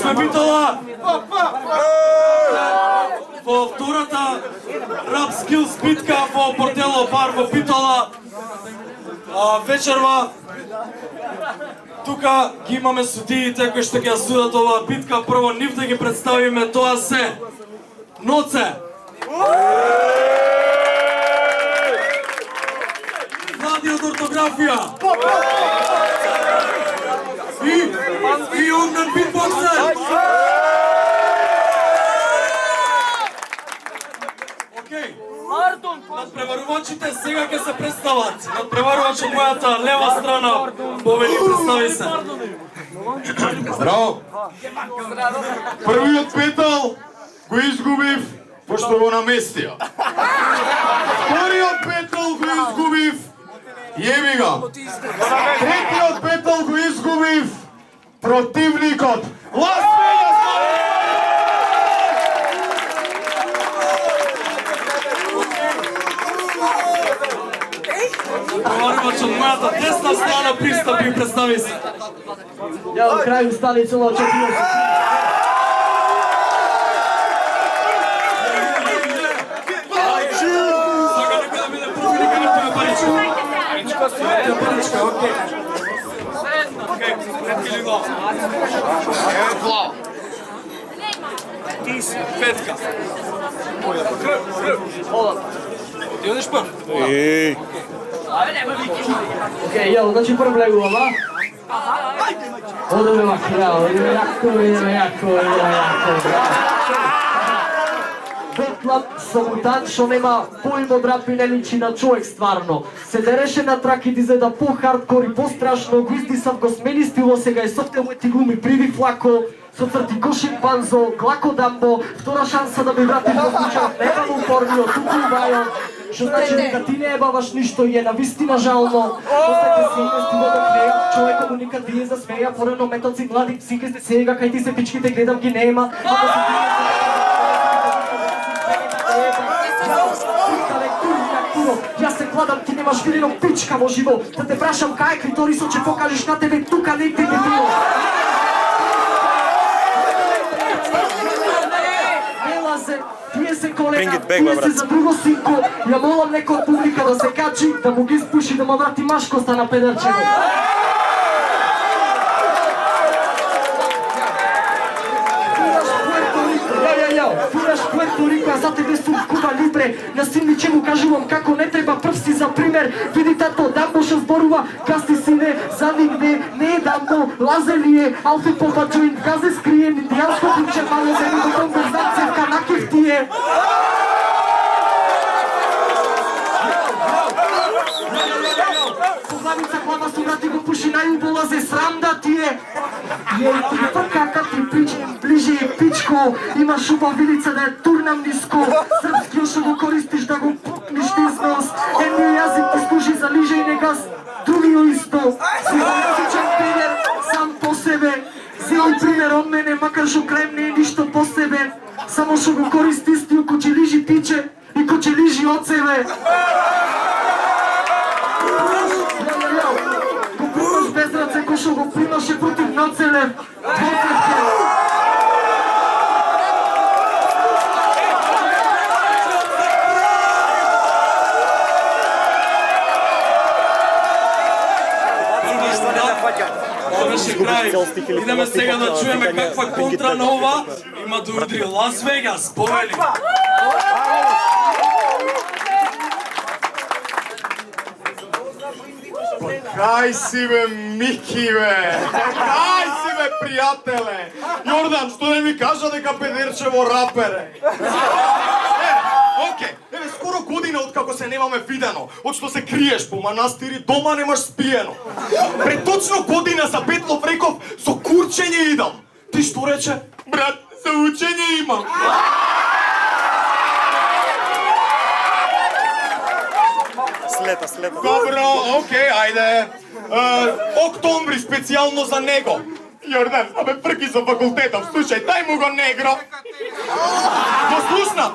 сме Битола во втората Rap Skills битка во Портело бар во Битола. Вечерва тука ги имаме судиите кои што ќе судат оваа битка. Прво нив да ги представиме, тоа се Ноце, Влади од ортографија и Огнен битбоксер. Океј, надпреварувачите сега ќе се представат. Надпреварувач од мојата лева страна, Бовели, представи се. Здраво! Првиот петал го изгубив пошто го наместија. Вториот петал го изгубив, јеби га. Третиот петал го изгубив противникот Лас Вегас. Преварувач од мојата десна страна пристапи и представи се. Ја во крају стали цело очекувам се. Сака некој да биде профи, нека не тоа паричка. Паричка, окей. Ти си петка. Ти одиш прв? Океј, ја, значи прв легувам, а? Одеме макрао, идеме јако. Бетлам со мутант што нема појма од рап и не личи на човек стварно. Се дереше на траките за да по-хардкор и по-страшно. Го издисав, го смени стило, сега е софте мојти глуми приви флако. Со црти Кошин Панзо, Глако Дамбо, втора шанса да ми вратим во куќа, нема му упорнио, туку Вајо. Што значи дека ти не ебаваш ништо и е навистина жално. Остаќе се инвести во неја, човекот му никад вие засмеја, порано метоци млади психи сте сега, кај ти се пичките гледам ги нема. Јас се кладам, ти немаш видено пичка во живо. Да те прашам кај клиторисот ќе покажеш на тебе тука негде не било. Тие се колега, тие се за друго синко. Ја молам некој од публика да се качи, да му ги спуши, да му врати машкоста на педерчево. Фураш Пуерто Рико, а за тебе сум Куба Либре. На син ми че му кажувам како не треба прв си за пример. Види тато, Дамбо што зборува, гасти сине, завигне, не е Дамбо, лазе ли е, алфи попа джоинт, газе скриен, индијанско куче мало земи до конверзација, канакив ти е. Главица глава со врати го пуши најубола зе срам да ти е. Јеј ти кака ти ближе е пичко, имаш убавилица да ја турнам ниско. Српски ошо го користиш да го пукниш низ нос. Едниот јазик ти служи за лиже и не газ, другиот исто. Си класичен педер, сам по себе. Зелој пример од мене, макар што крај не е ништо посебен. Само што го користи истиот кој ќе лижи тиче и кој ќе лижи од себе. Го примаш без раце кој што го примаше против Ноцелев. Идеме сега да чуеме каква контра на ова има да удри Лас Вегас, Бовели. Кај си бе, Мики бе? Кај си бе, пријателе? Јордан, што не ми кажа дека Педерчево рапер е? Океј, еве скоро година откако се немаме видено, од што се криеш по манастири, дома немаш спиено. Пред точно година за Бетлов реков, со курчење идам. Ти што рече? Брат, за учење имам. Слета. Добро, океј, ајде. Октомври специјално за него. Јордан, абе прки за факултетов, слушај, дај му го негро.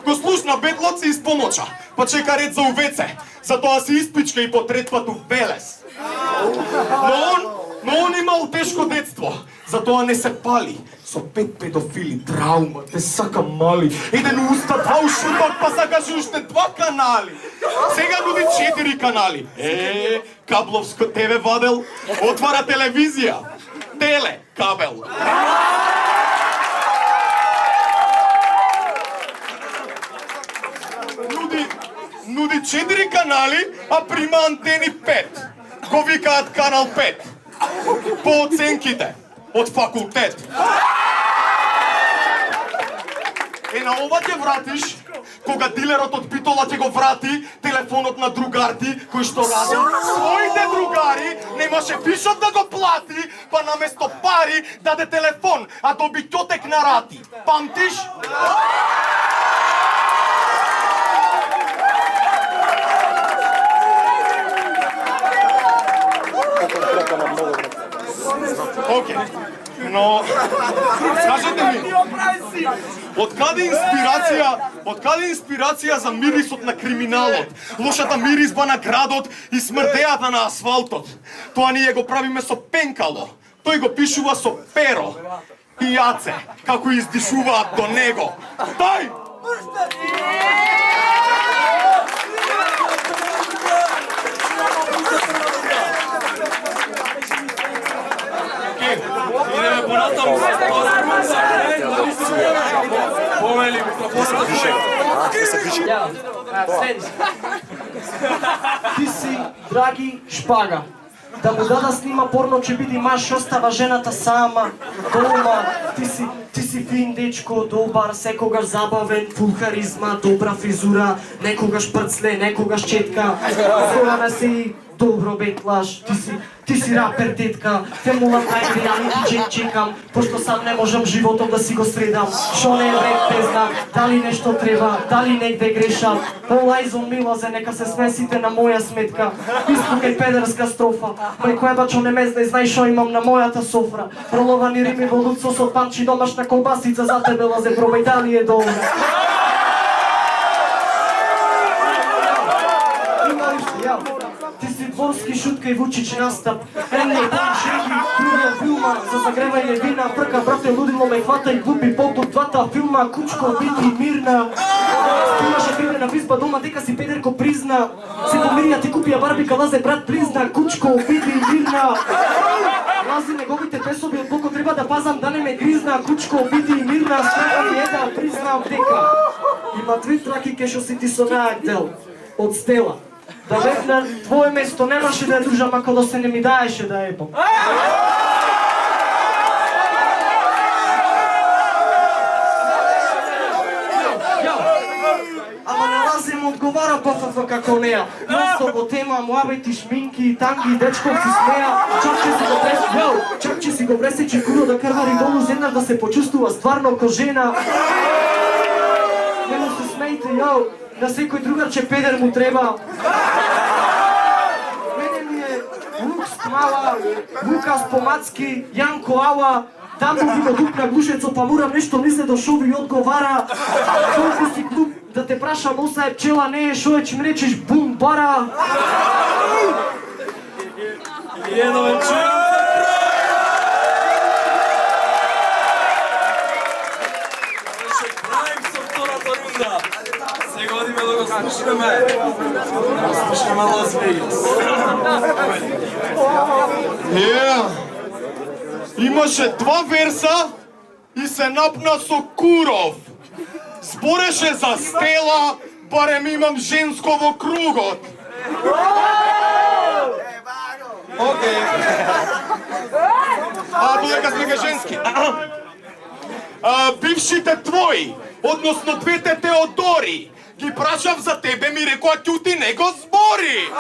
Го слушна, Бетлот се испомоча, па чека ред за увеце, затоа се испичка и по третпат у Велес. Но он Но он имал тешко детство, затоа не се пали. Со 5 педофили, траума, те сака мали. Еден уста, 2 ушуток, па сакаш уште 2 канали. Сега нуди 4 канали. Кабловско ТВ вадел, отвара телевизија. Теле, кабел. Нуди 4 канали, а прима антени 5. Го викаат канал 5. По оценките од факултет. На ова ќе вратиш, кога дилерот од Битола ќе го врати телефонот на другарти, кој што ради. Своите другари немаше вишот да го плати, па наместо пари даде телефон, а доби ќотек на рати. Памтиш? Океј, но скажете ми, од каде инспирација за мирисот на криминалот, лошата миризба на градот и смрдејата на асфалтот? Тоа ние го правиме со пенкало, тој го пишува со перо и јаце, како издишуваат до него. Тај! Идеме понатаму со Повели микрофонот Седи. Ти си, драги Шпага. Да му да снима порно, ќе биде маш, остава жената сама, дома. Ти си фин дечко, добар, секогаш забавен, фул харизма, добра фризура, некогаш прцле, некогаш четка. Зована си добро бетлаш, ти си рапер детка, те молам најде реалити чек чекам, пошто сам не можам животот да си го средам. Шо не е ред не знам, дали нешто треба, дали негде грешам. Олајзон милазе, нека се смесите на моја сметка. Испукај педерска строфа, мајко ебачо не ме знај шо имам на мојата софра. Роловани рими во луд сос од панчи, домашна колбасица за тебе лазе, пробај дали е добра. Ти си дворски шутка и Вучич настап. Емне шеги, другия филма, за загревање вина, прка брате лудило ме хвата и глупи поток двата филма, кучко бити мирна. Имаше фирмена визба дома дека си педерко призна. Се помирија ти купија барбика, лазе брат близна, кучко бити мирна. Лази неговите песоби од колко треба да пазам да не ме гризна, кучко бити мирна, страхам е да признам дека има 2 тракике шо си ти со најактел од стела. Да бев на твое место немаше да ја дружам ако да се не ми даеше да епам. Ама не лазим одговара ПФФ како неа. Носто во тема, муабети, шминки, танги, дечков си смеа. Чак че си го пресечи куро да крвари долу зенар да се почувствува стварно ко жена. Не му се смејте, на секој другар че педер му треба. Мене ми е Лукс Мала, Лукас Помацки, Јанко Ала, Дамбо ви го дупна глушецо, па морам нешто мисле до шо ви одговара. Толку си глуп да те прашам, оса е пчела, не е шо е, че ми речеш бум бара. Едно вечер. Сега одиме да го слушаме Лас Вегас. Имаше 2 верса и се напна со Куров. Збореше за Стела, барем имам женско во кругот. Океј. Додека сме га женски. Бившите твои, односно 2 Теодори, ги прашав за тебе, ми рекоа ќути не го збори.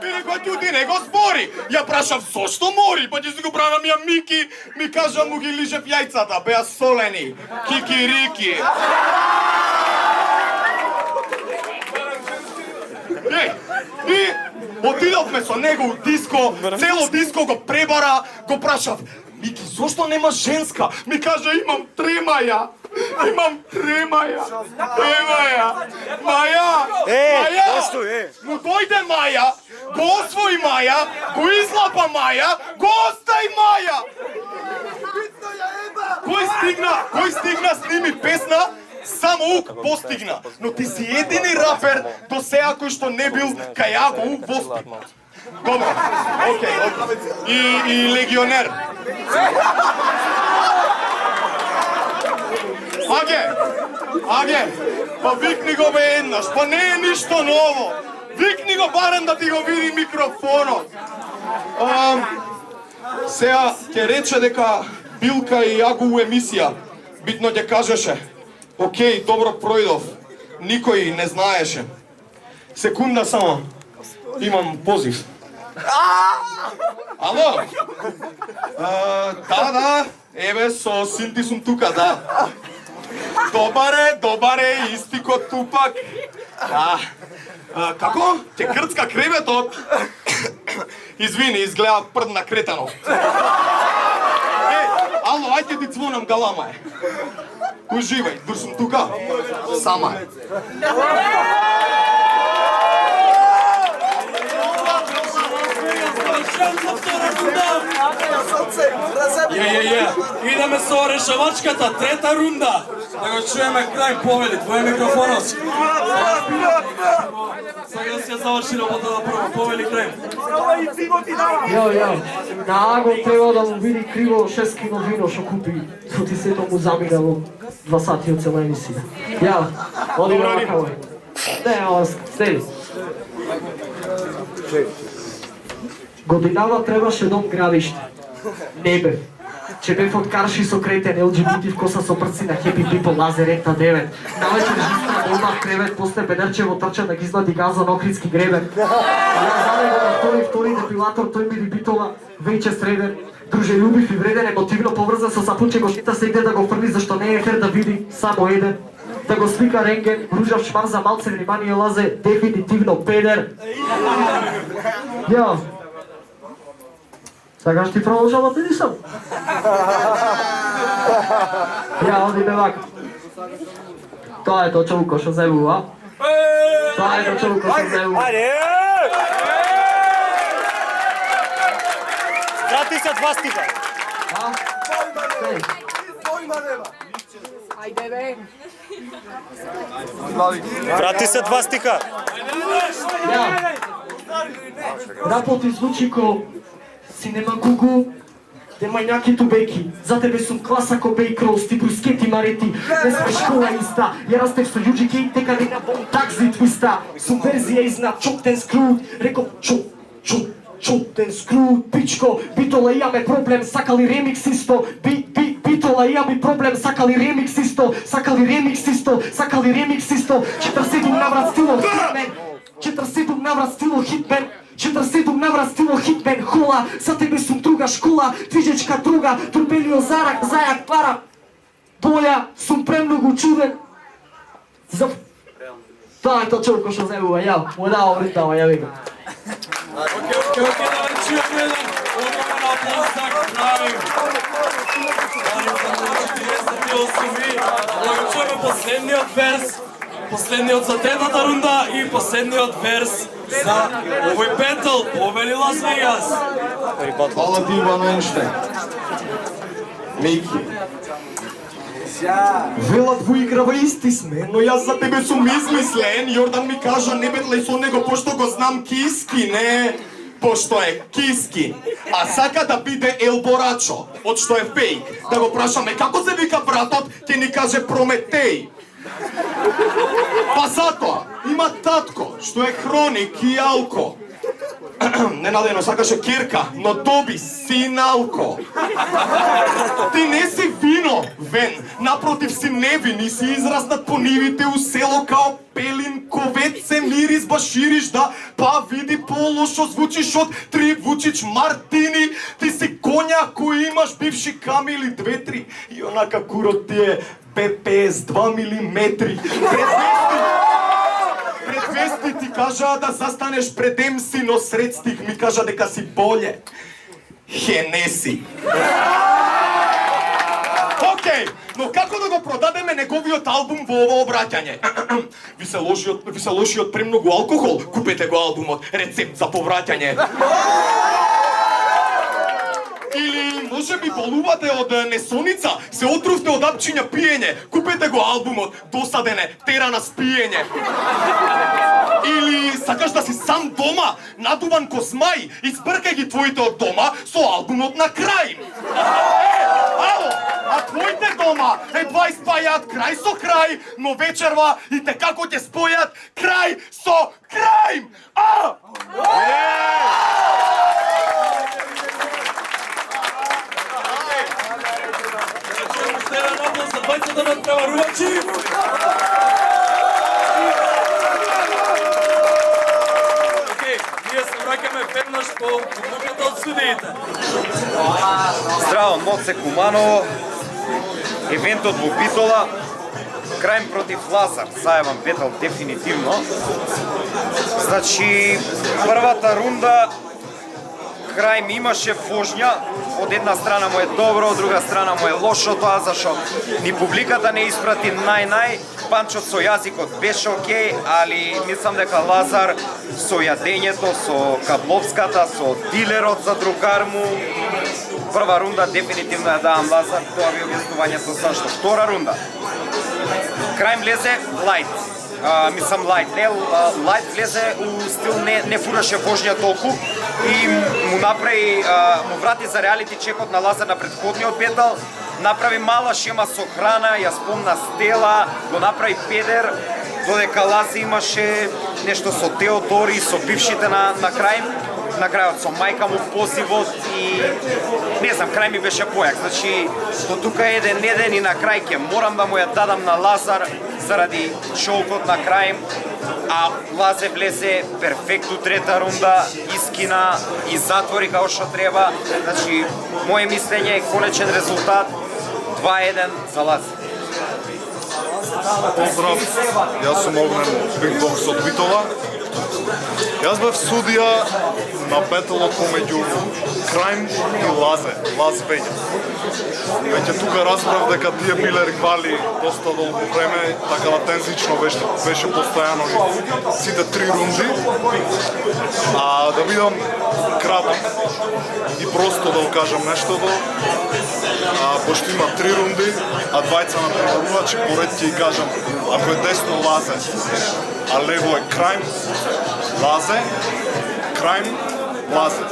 Ми рекоа ќути не го збори. Ја прашав зошто мори, па ќе си го бранам ја Мики, ми кажа му ги лижев јајцата, беа солени, кикирики. И отидовме со него у диско, цело диско го пребара, го прашав, Мики, зошто нема женска? Ми кажа, имам тремаја. Маја! Но дојде Маја, го освои Маја, го излапа Маја, го остави Маја! Кој стигна сними песна, само УК постигна. Но ти си едини рапер до сега кој што не бил кај Аго УК постигнат. Добро, окей. И легионер. Аге, па викни го бе еднаш, па не е ништо ново. Викни го барем да ти го види микрофонот. Сега ќе рече дека Билка и Агу у емисија. Битно ќе кажеше, окей, добро пројдов. Никој не знаеше. Секунда само, имам позив. Ало? Да, еве со Синти сум тука, да. Добар е, исти ко Тупак. Како? Ќе крцка креветот? Извини, изгледа прдна кретанов. Ало, ајде ти цвонам, галама е. Уживај, дур сум тука. Сама е. Идеме со решавачката, трета рунда. Да го чуеме крај, повели, твој микрофонот. Сега си ја заврши работата прво, повели крај. Ја, на Аго треба да му види криво 6 кило вино што купи, што ти сето му замина во 2 сати од цела емисија. Ја, оди на Макавој. Не, стели. Годинава требаше дом градиште. Не бев. Че бев од карши со кретен LGBT вкоса со прци на Happy People Лазерета 9. Навечер жистра дома кревет, после бедерчево трча да ги излади газон Охридски гребен. Ја заде го на втори депилатор, тој ми битова веќе среден. Дружелюбив и вреден, емотивно поврзан со сапунче го шита сегде да го фрли, зашто не е фер да види само еден. Да го слика рентген, ружав шмар за малце внимание Лазе, дефинитивно педер. Ја. Сакаш ти продолжава ти сам? Ја, оди ме вака. Тоа е тоа човеко што зебува. Тоа е тоа човеко што зебува. Врати се 2 стиха. Ајде бе. Врати се 2 стиха. Ја. Рапот звучи ко Синема Гугу, де мајњаки тубеки. За тебе сум класа ко Бейкролс, ти брускети марети. Не сме школа иста, ја растев со UGK, тека не на бом такси твиста. Сум верзија изна Чоптен Скрут, реков Чоптен Скрут, пичко. Битола имаме проблем, сакали ремикс исто. Битола имаме проблем, сакали ремикс исто. Сакали ремикс исто. 47 наврат стило хитмен. 47 наврат стило хитмен. 47 наврат стило хитмен хола, за тебе сум друга школа, твижечка друга, турбелио зарак, зајак пара, боја, сум премногу чуден. Тоа е тоа човеко што зебува, ја, му дава ритама, ја вика. Окей, да чуеме еден огромен аплауз за крај. Да го чуеме последниот верс. Последниот за третата рунда и последниот верс за овој бетл, повели Лас Вегас. Фала ти, Иван Енштейн. Мики. Велат во играва исти сме, но јас за тебе сум измислен. Јордан ми кажа, не бетлеј со него, пошто го знам киски, не пошто е киски. А сака да биде Ел Борачо, од што е фейк. Да го прашаме како се вика братот, ќе ни каже Прометеј. Па затоа, има татко, што е хроник и алко. Ненадено сакаше керка, но доби синалко. Ти не си вино, Вен, напротив си невин и си израснат по нивите у село као пелин, ковец се мирис, ба шириш да, па види по-лошо звучиш од три Вучич Мартини. Ти си коња кој имаш бивши камили 2-3 и онака курот ти е БПС 2 милиметри. Пред вести ти кажа да застанеш пред МС, но сред стих ми кажа дека си боле. Хенеси. Океј, но како да го продадеме неговиот албум во ова обраќање? Ви се лошиот премногу алкохол, купете го албумот, рецепт за повраќање. Или може би болувате од несоница, се отрувте од апчиња пиење, купете го албумот, досадене, тера на спиење. Или сакаш да си сам дома, надуван ко змај, избркај ги твоите од дома со албумот на крај. Ало, а твоите дома едва испајат крај со крај, но вечерва и те како ќе спојат крај со крај. За двајцата надпреварувачи! Ние се враќаме веднаш по одлуката од судиите. Здраво, Моце Куманово, евентот во Битола, Крајм против Лазар, заебан бетал дефинитивно. Значи, првата рунда, Крајм имаше вожња, од една страна му е добро, од друга страна му е лошо тоа, зашо ни публиката не испрати нај-нај, панчот со јазикот беше окей, али мислам дека Лазар со јадењето, со кабловската, со дилерот за другар му, прва рунда дефинитивно ја давам Лазар, тоа би објаснувањето зашто. Втора рунда, Крајм влезе лајт. Мислам лајт влезе у стил, не фураше вожња толку и му направи, му врати за реалити чекот на Лазар на претходниот бетал, направи мала шема со храна, ја спомна Стела, го направи педер, додека Лази имаше нешто со Теодори, со бившите на Крајм, на крајот со мајка му позивот и не знам, Крај ми беше појак, значи до тука еден и на крај ќе морам да му ја дадам на Лазар заради шоукот на Крајм, а Лазе влезе перфектно трета рунда, искина и затвори како што треба, значи моje мислење е конечен резултат 2-1 за Лазе. Поздрав, јас сум Огнен Бигбокс од Битола. Јас бев судија на бетелот помеѓу Крајм и Лазе Вења. Веќе тука разбрав дека тие биле ривали доста долго време, така латензично беше постојано сите три рунди. А да бидам краток и просто да кажам нештото, пошто има три рунди, а двајца на преварувачи, поред ќе ги кажам, ако е десно Лазе, а лево е Крајм, Лазе, Крајм, Лазе.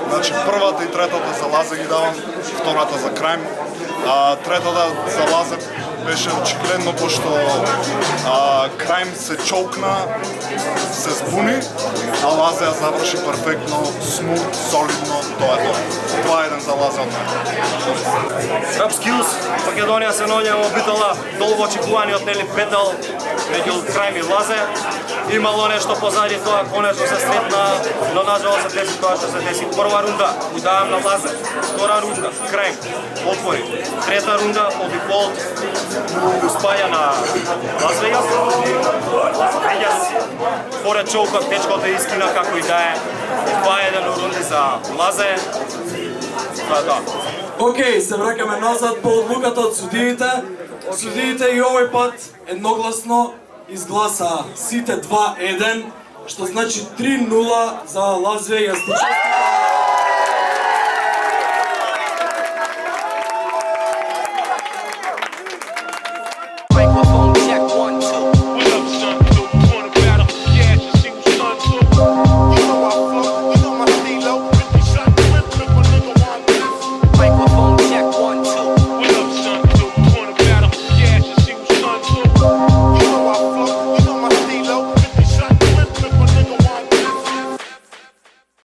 Значи првата и третата за Лазе ги давам, втората за Крајм, а третата за Лазе беше очигледно, пошто Крајм се чокна, се збуни, а Лазе ја заврши перфектно, смут, солидно, тоа е тоа. 2-1 за Лазе од мене. Rap Skills, Македонија се наоѓа во Битола, долго очекуваниот бетал меѓу Крајм и Лазе. Имало нешто позади тоа, конечно се сретна, но нажалост се деси тоа што се деси. Прва рунда му давам на Лазе, втора рунда Крајм отвори, трета рунда по дефолт му спаја на Лас Вегас. Вегас поред чоукот течкот е искина како и да е. 2-1 рунди за Лазе. Тоа. Океј, се враќаме назад по одлуката од судиите. Судиите и овој пат едногласно изгласа сите 2-1, што значи 3-0 за Лас Вегас.